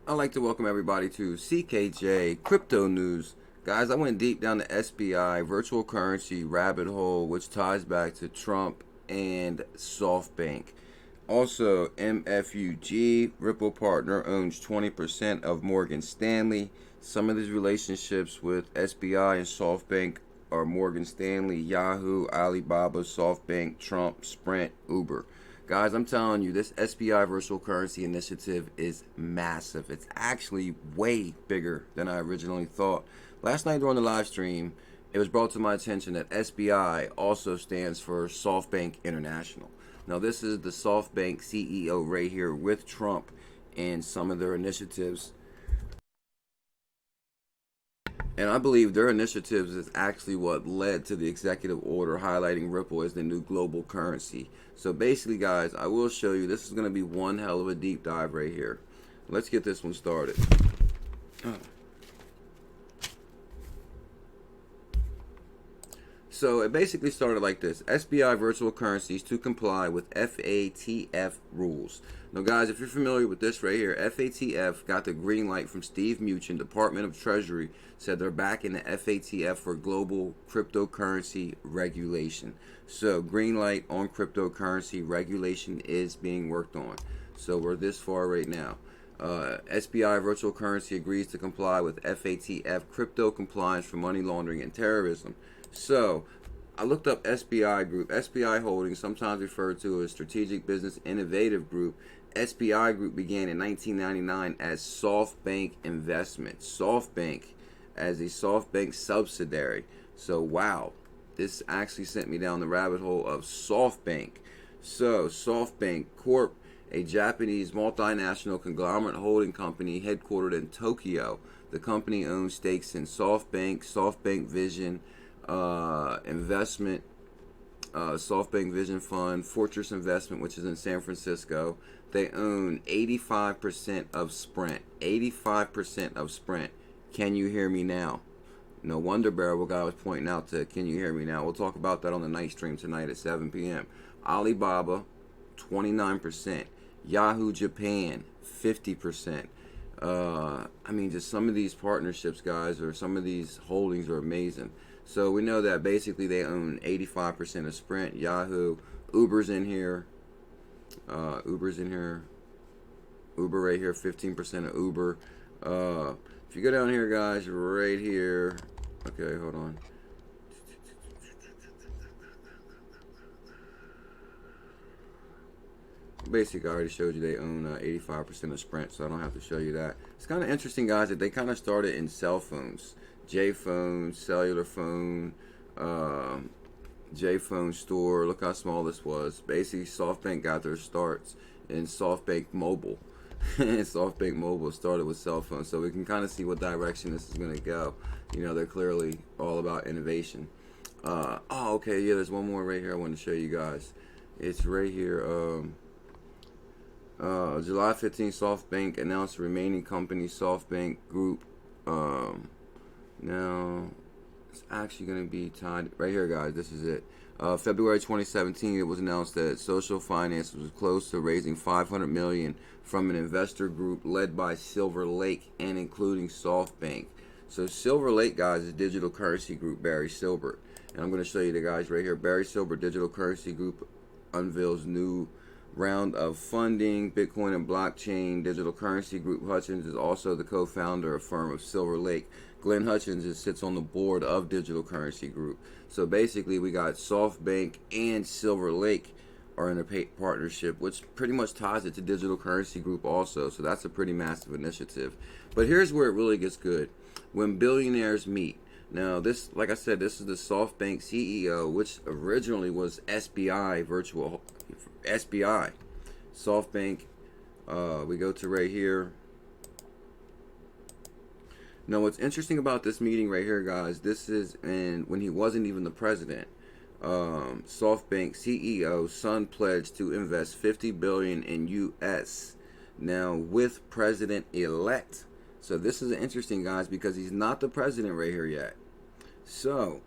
I'd like to welcome everybody to CKJ Crypto News. Guys, I went deep down the SBI virtual currency rabbit hole, which ties back to Trump and Softbank. Also, MUFG, Ripple partner, owns 20% of Morgan Stanley. Some of these relationships with SBI and Softbank are Morgan Stanley, Yahoo, Alibaba, Softbank, Trump, Sprint, Uber. Guys, I'm telling you, this SBI virtual currency initiative is massive. It's actually way bigger than I originally thought. Last night during the live stream, it was brought to my attention that SBI also stands for Softbank International. Now, this is the Softbank CEO right here with Trump and some of their initiatives. And I believe their initiatives is actually what led to the executive order highlighting Ripple as the new global currency. So basically, guys, I will show you. This is going to be one hell of a deep dive right here. Let's get this one started. So it basically started like this: SBI virtual currencies to comply with FATF rules. Now, guys, if you're familiar with this right here, FATF got the green light from Steve Mnuchin, Department of Treasury, said they're back in the FATF for global cryptocurrency regulation. So green light on cryptocurrency regulation is being worked on. So we're this far right now. SBI virtual currency agrees to comply with FATF crypto compliance for money laundering and terrorism. So I looked up SBI Group. SBI Holdings, sometimes referred to as Strategic Business Innovative Group. SBI Group began in 1999 as Softbank Investment. Softbank as a Softbank subsidiary. So wow, this actually sent me down the rabbit hole of Softbank. So Softbank Corp, a Japanese multinational conglomerate holding company headquartered in Tokyo. The company owns stakes in SoftBank, SoftBank Vision Investment, SoftBank Vision Fund, Fortress Investment, which is in San Francisco. They own 85% of Sprint. 85% of Sprint. Can you hear me now? No wonder Barrel guy was pointing out to can you hear me now? We'll talk about that on the night stream tonight at 7 p.m. Alibaba, 29%. Yahoo Japan, 50%. I mean, just some of these partnerships, guys, or some of these holdings are amazing. So we know that basically they own 85% of Sprint, Yahoo, Uber's in here. Uber right here, 15% of Uber. If you go down here, guys, right here. Okay, hold on. Basically, I already showed you they own 85% of Sprint, so I don't have to show you that. It's kind of interesting, guys, that they kind of started in cell phones. J-phone, cellular phone, J-phone store. Look how small this was. Basically, SoftBank got their starts in SoftBank Mobile. And SoftBank Mobile started with cell phones, so we can kind of see what direction this is going to go. You know, they're clearly all about innovation. Okay, yeah, there's one more right here I want to show you guys. It's right here. July 15th, SoftBank announced the remaining company, SoftBank Group. Now, it's actually going to be tied right here, guys. This is it. February 2017, it was announced that Social Finance was close to raising $500 million from an investor group led by Silver Lake and including SoftBank. So Silver Lake, guys, is digital currency group Barry Silbert. And I'm going to show you the guys right here. Barry Silbert Digital Currency Group unveils new round of funding. Bitcoin and blockchain digital currency group. Hutchins is also the co-founder of firm of Silver Lake. Glenn Hutchins sits on the board of Digital Currency Group. So basically, we got SoftBank and Silver Lake are in a partnership, which pretty much ties it to Digital Currency Group also. So that's a pretty massive initiative. But here's where it really gets good: when billionaires meet. Now, this, like I said, this is the SoftBank CEO, which originally was SBI virtual SBI. SoftBank. We go to right here. Now, what's interesting about this meeting right here, guys, this is when he wasn't even the president. SoftBank CEO son pledged to invest $50 billion in U.S. Now with president-elect. So this is interesting, guys, because he's not the president right here yet. So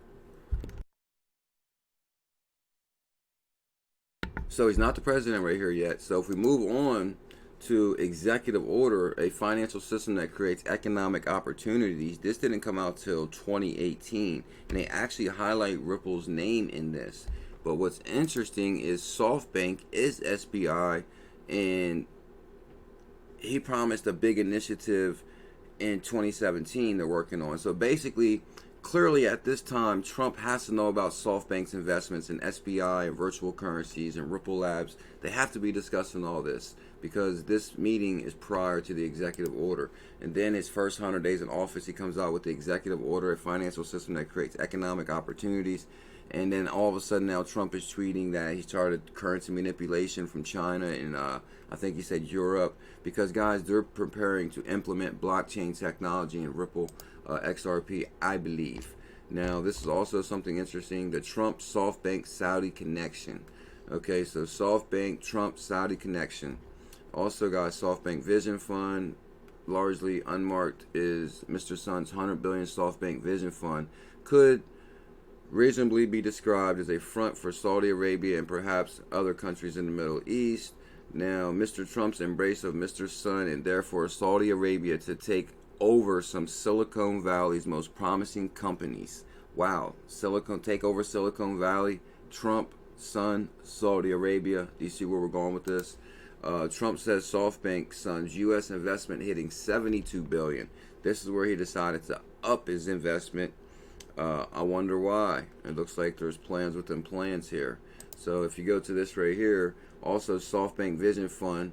he's not the president right here yet. So if we move on to executive order a financial system that creates economic opportunities. This didn't come out till 2018, and they actually highlight Ripple's name in this. But what's interesting is Softbank is SBI, and he promised a big initiative in 2017 they're working on. So basically, clearly at this time, Trump has to know about SoftBank's investments in SBI and virtual currencies and Ripple Labs. They have to be discussing all this because this meeting is prior to the executive order. And then his first 100 days in office, he comes out with the executive order, a financial system that creates economic opportunities. And then all of a sudden now Trump is tweeting that he started currency manipulation from China and I think he said Europe, because guys, they're preparing to implement blockchain technology in Ripple XRP, I believe. Now this is also something interesting, the Trump SoftBank Saudi connection. Okay, so SoftBank Trump Saudi connection. Also guys, SoftBank Vision Fund, largely unmarked, is Mr. Sun's 100 billion SoftBank Vision Fund, could reasonably be described as a front for Saudi Arabia and perhaps other countries in the Middle East. Now, Mr. Trump's embrace of Mr. Sun and therefore Saudi Arabia to take over some Silicon Valley's most promising companies. Wow, take over Silicon Valley, Trump, Sun, Saudi Arabia. Do you see where we're going with this? Trump says SoftBank Sun's U.S. investment hitting $72 billion. This is where he decided to up his investment. I wonder why. It looks like there's plans within plans here. So if you go to this right here, also SoftBank Vision Fund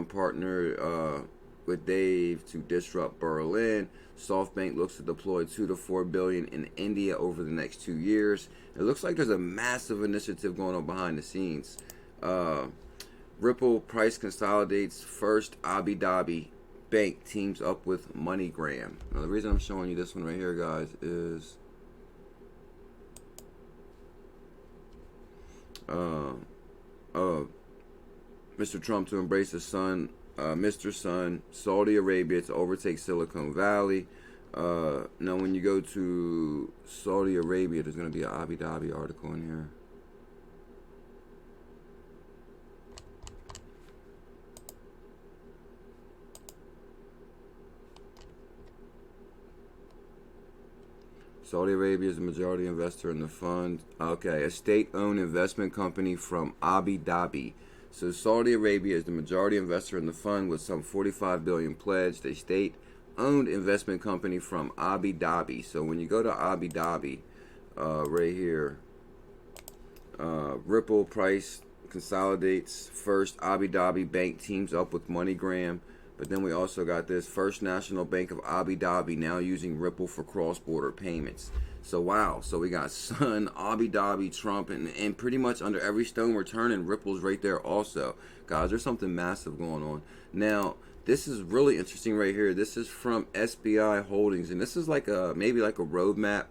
partnered with Dave to disrupt Berlin. SoftBank looks to deploy 2 to 4 billion in India over the next 2 years. It looks like there's a massive initiative going on behind the scenes. Ripple price consolidates, first Abu Dhabi bank teams up with MoneyGram. Now the reason I'm showing you this one right here, guys, is Mr. Trump to embrace his son, Mr. Sun, Saudi Arabia to overtake Silicon Valley. Now when you go to Saudi Arabia, there's going to be an Abu Dhabi article in here. Saudi Arabia is the majority investor in the fund. Okay, a state-owned investment company from Abu Dhabi. So Saudi Arabia is the majority investor in the fund with some 45 billion pledged. A state-owned investment company from Abu Dhabi. So when you go to Abu Dhabi, right here, Ripple price consolidates, first Abu Dhabi bank teams up with MoneyGram. But then we also got this, First National Bank of Abu Dhabi now using Ripple for cross-border payments. So wow, so we got Sun, Abu Dhabi, Trump, and pretty much under every stone we're turning, Ripple's right there also. Guys, there's something massive going on. Now, this is really interesting right here. This is from SBI Holdings, and this is like maybe like a roadmap.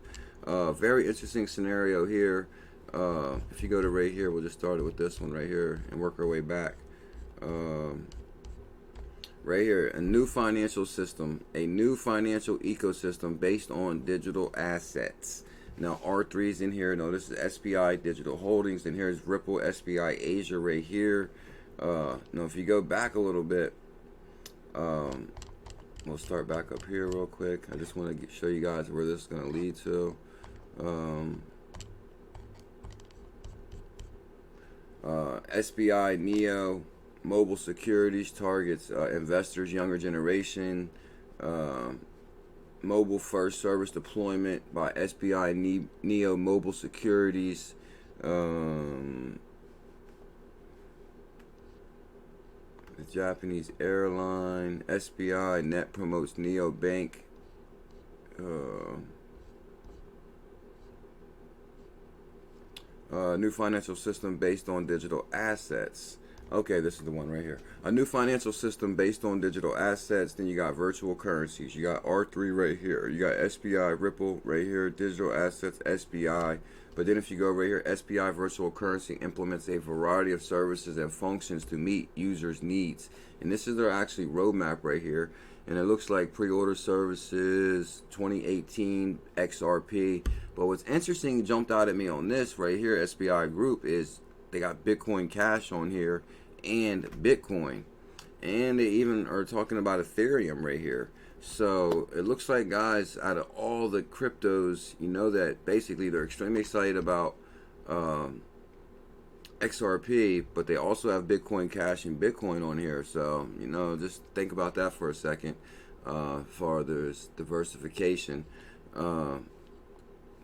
Very interesting scenario here. If you go to right here, we'll just start it with this one right here and work our way back. Right here, a new financial system, a new financial ecosystem based on digital assets. Now R3 is in here. No, this is SBI Digital Holdings, and here's Ripple SBI Asia right here. Now if you go back a little bit, we'll start back up here real quick. I just want to show you guys where this is going to lead to. SBI Neo Mobile Securities targets investors, younger generation. Mobile first service deployment by SBI Neo Mobile Securities. The Japanese airline. SBI net promotes Neo Bank. New financial system based on digital assets. Okay, this is the one right here. A new financial system based on digital assets. Then you got virtual currencies. You got R3 right here. You got SBI Ripple right here. Digital assets, SBI. But then if you go right here, SBI Virtual Currency implements a variety of services and functions to meet users' needs. And this is their actually roadmap right here. And it looks like pre-order services, 2018, XRP. But what's interesting jumped out at me on this right here, SBI Group, is they got Bitcoin Cash on here and Bitcoin. And they even are talking about Ethereum right here. So it looks like, guys, out of all the cryptos, you know that basically they're extremely excited about XRP, but they also have Bitcoin Cash and Bitcoin on here. So, you know, just think about that for a second. For there's diversification.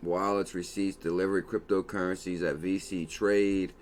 Wallets, receipts, delivered cryptocurrencies at VC Trade.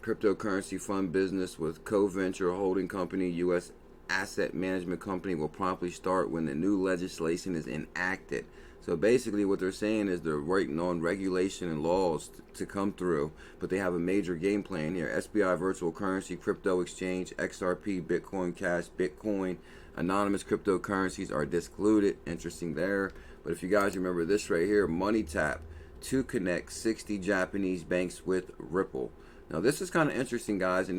Cryptocurrency fund business with co-venture holding company U.S. asset management company will promptly start when the new legislation is enacted. So basically what they're saying is they're waiting on regulation and laws to come through, but they have a major game plan here. SBI Virtual Currency Crypto Exchange, XRP, Bitcoin Cash, Bitcoin, anonymous cryptocurrencies are excluded. Interesting there. But if you guys remember this right here, MoneyTap to connect 60 Japanese banks with Ripple. Now this is kind of interesting, guys, and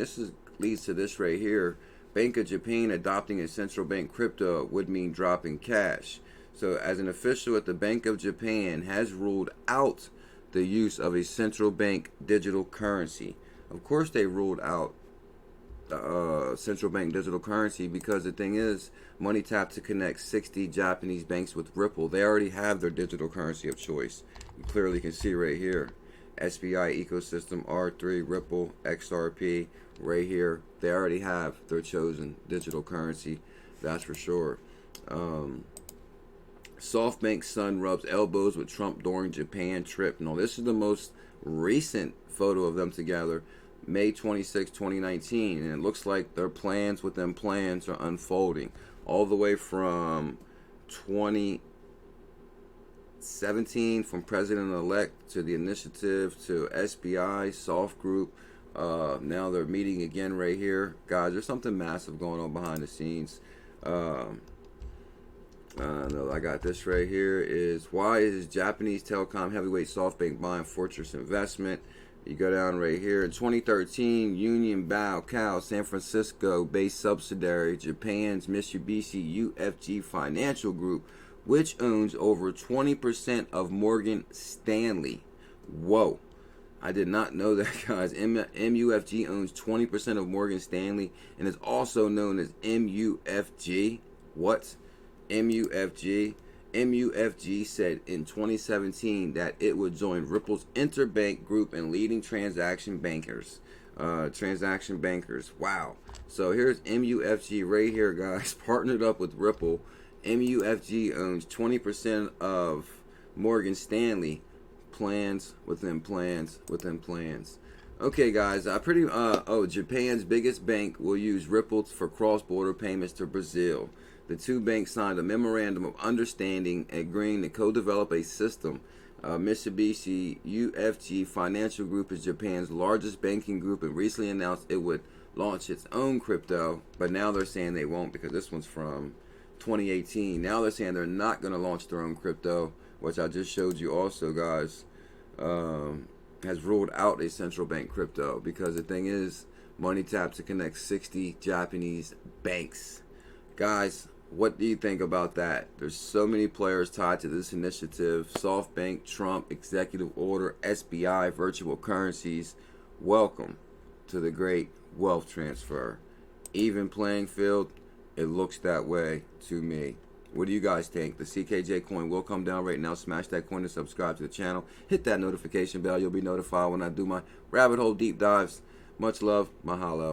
leads to this right here. Bank of Japan adopting a central bank crypto would mean dropping cash. So as an official at the Bank of Japan has ruled out the use of a central bank digital currency. Of course they ruled out central bank digital currency because the thing is, MoneyTap to connect 60 Japanese banks with Ripple. They already have their digital currency of choice. You clearly can see right here. SBI ecosystem, R3, Ripple, XRP, right here. They already have their chosen digital currency, that's for sure. Softbank son rubs elbows with Trump during Japan trip. Now, this is the most recent photo of them together, May 26, 2019, and it looks like their plans within plans are unfolding all the way from 2017, from president-elect to the initiative to SBI, Soft Group. Now they're meeting again right here. Guys, there's something massive going on behind the scenes. I got this right here. Is why is Japanese telecom heavyweight SoftBank buying Fortress Investment? You go down right here. In 2013, Union Bao San Francisco-based subsidiary, Japan's Mitsubishi UFG Financial Group, which owns over 20% of Morgan Stanley. Whoa. I did not know that, guys. MUFG owns 20% of Morgan Stanley and is also known as MUFG. What? MUFG. MUFG said in 2017 that it would join Ripple's interbank group and leading transaction bankers. Wow. So here's MUFG right here, guys. Partnered up with Ripple. MUFG owns 20% of Morgan Stanley. Plans within plans within plans. Okay, guys. Japan's biggest bank will use Ripple for cross-border payments to Brazil. The two banks signed a memorandum of understanding agreeing to co-develop a system. Mitsubishi UFG Financial Group is Japan's largest banking group and recently announced it would launch its own crypto, but now they're saying they won't because this one's from 2018. Now they're saying they're not going to launch their own crypto, which I just showed you also, guys. Has ruled out a central bank crypto because the thing is, MoneyTap to connect 60 Japanese banks. Guys, what do you think about that? There's so many players tied to this initiative. SoftBank, Trump, executive order, SBI, virtual currencies. Welcome to the great wealth transfer. Even playing field, it looks that way to me. What do you guys think? The CKJ coin will come down right now. Smash that coin and subscribe to the channel. Hit that notification bell. You'll be notified when I do my rabbit hole deep dives. Much love. Mahalo.